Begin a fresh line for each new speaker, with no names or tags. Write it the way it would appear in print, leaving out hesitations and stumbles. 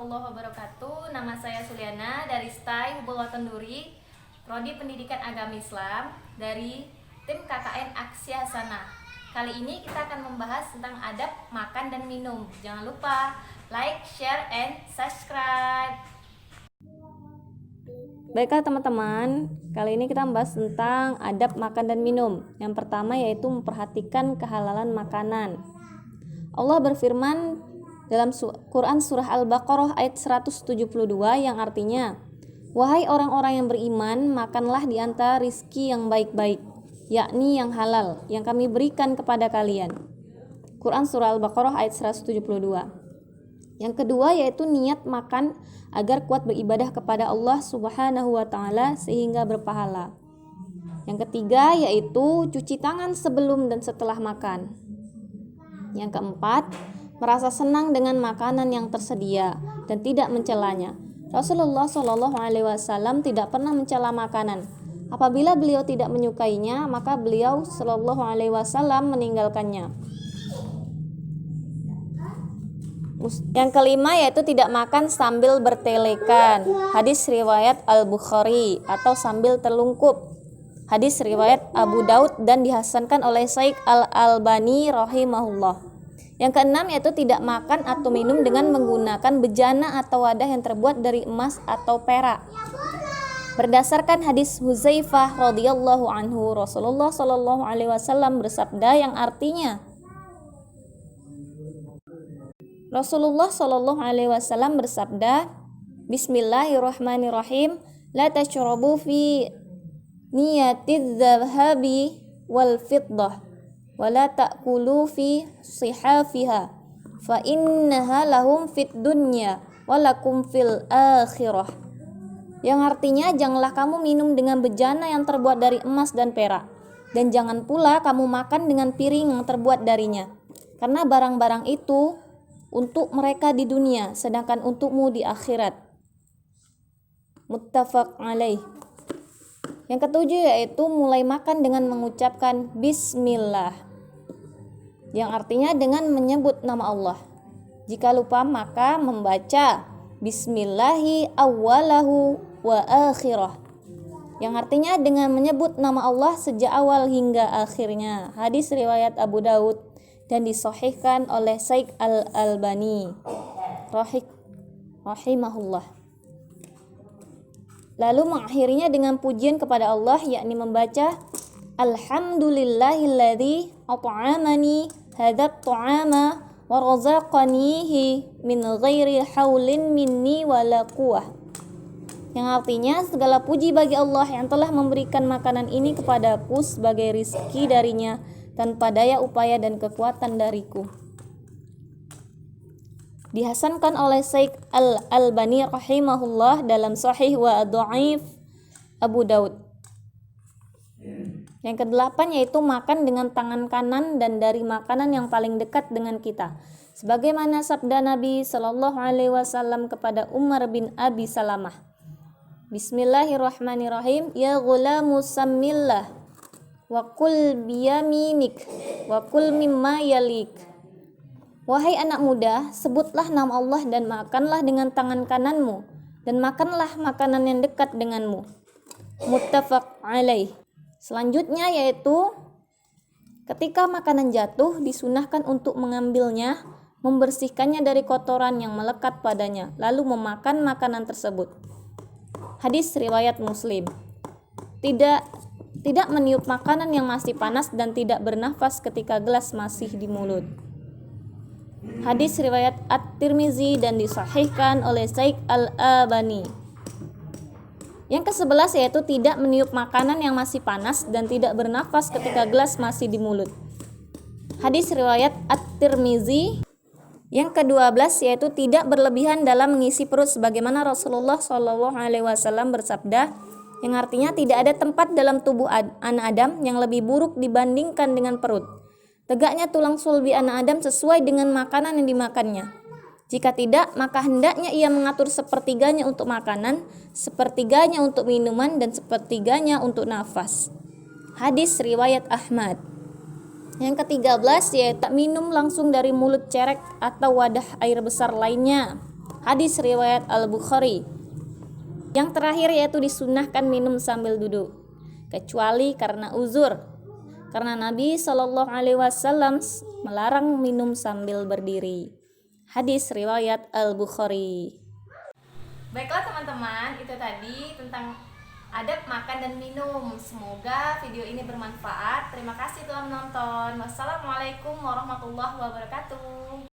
warahmatullahi wabarakatuh. Nama saya Suliana dari STAI Hubul Watanduri, Prodi Pendidikan Agama Islam dari tim KKN Aksi Hasanah. Kali ini kita akan membahas tentang adab makan dan minum. Jangan lupa like, share, and subscribe.
Baiklah teman-teman, kali ini kita membahas tentang adab makan dan minum. Yang pertama yaitu memperhatikan kehalalan makanan. Allah berfirman dalam Quran surah Al-Baqarah ayat 172 yang artinya, "Wahai orang-orang yang beriman, makanlah di antara rizki yang baik-baik, yakni yang halal, yang kami berikan kepada kalian." Quran surah Al-Baqarah ayat 172. Yang kedua yaitu niat makan agar kuat beribadah kepada Allah Subhanahu wa taala sehingga berpahala. Yang ketiga yaitu cuci tangan sebelum dan setelah makan. Yang keempat, merasa senang dengan makanan yang tersedia dan tidak mencelanya. Rasulullah Shallallahu alaihi wasallam tidak pernah mencela makanan. Apabila beliau tidak menyukainya, maka beliau Shallallahu alaihi wasallam meninggalkannya. Yang kelima yaitu tidak makan sambil bertelekan. Hadis riwayat Al-Bukhari, atau sambil terlungkup. Hadis riwayat Abu Daud dan dihasankan oleh Syekh Al-Albani rahimahullah. Yang keenam yaitu tidak makan atau minum dengan menggunakan bejana atau wadah yang terbuat dari emas atau perak. Berdasarkan hadis Huzaifah radhiyallahu anhu, Rasulullah shallallahu alaihi wasallam bersabda yang artinya, Bismillahirrahmanirrahim, la tashrabu fi niyatiz zahabi wal fiddah wa la ta'kulu fi sihafiha fa innaha lahum fid dunya wa lakum fil akhirah. Yang artinya, janganlah kamu minum dengan bejana yang terbuat dari emas dan perak, dan jangan pula kamu makan dengan piring yang terbuat darinya, karena barang-barang itu untuk mereka di dunia, sedangkan untukmu di akhirat. Muttafaq alaih. Yang ketujuh yaitu mulai makan dengan mengucapkan Bismillah, yang artinya dengan menyebut nama Allah. Jika lupa maka membaca Bismillahi awwalahu wa akhirah, yang artinya dengan menyebut nama Allah sejak awal hingga akhirnya. Hadis riwayat Abu Daud dan disahihkan oleh Syekh Al-Albani rahimahullah. Lalu mengakhirinya dengan pujian kepada Allah, yakni membaca Alhamdulillahilladzi at'amani hadzat ta'ama wa razaqanihi min ghairi haulin minni wala quwwah. Yang artinya, segala puji bagi Allah yang telah memberikan makanan ini kepadaku sebagai rizki darinya tanpa daya upaya dan kekuatan dariku. Dihasankan oleh Syekh Al-Albani rahimahullah dalam Sahih wa Dhaif Abu Daud. Yang kedelapan yaitu makan dengan tangan kanan dan dari makanan yang paling dekat dengan kita, sebagaimana sabda Nabi Shallallahu alaihi wasallam kepada Umar bin Abi Salamah, Bismillahirrahmanirrahim, ya ghulamu sammillah wa kul biyaminik wa kul mimma yalik. Wahai anak muda, sebutlah nama Allah dan makanlah dengan tangan kananmu, dan makanlah makanan yang dekat denganmu. Muttafaq alaih. Selanjutnya yaitu ketika makanan jatuh disunahkan untuk mengambilnya, membersihkannya dari kotoran yang melekat padanya, lalu memakan makanan tersebut. Hadis riwayat Muslim. Tidak meniup makanan yang masih panas dan tidak bernafas ketika gelas masih di mulut. Hadis riwayat At-Tirmizi dan disahihkan oleh Syekh Al-Albani. Yang ke-11 yaitu tidak meniup makanan yang masih panas dan tidak bernafas ketika gelas masih di mulut. Hadis riwayat At-Tirmizi. Yang ke-12 yaitu tidak berlebihan dalam mengisi perut, sebagaimana Rasulullah Shallallahu alaihi wasallam bersabda, yang artinya tidak ada tempat dalam tubuh anak Adam yang lebih buruk dibandingkan dengan perut. Tegaknya tulang sulbi anak Adam sesuai dengan makanan yang dimakannya. Jika tidak, maka hendaknya ia mengatur sepertiganya untuk makanan, sepertiganya untuk minuman, dan sepertiganya untuk nafas. Hadis riwayat Ahmad. Yang ke-13 yaitu minum langsung dari mulut cerek atau wadah air besar lainnya. Hadis riwayat Al-Bukhari. Yang terakhir yaitu disunahkan minum sambil duduk, kecuali karena uzur. Karena Nabi Shallallahu Alaihi Wasallam melarang minum sambil berdiri. Hadis riwayat Al-Bukhari.
Baiklah teman-teman, itu tadi tentang adab makan dan minum. Semoga video ini bermanfaat. Terima kasih telah menonton. Wassalamualaikum warahmatullahi wabarakatuh.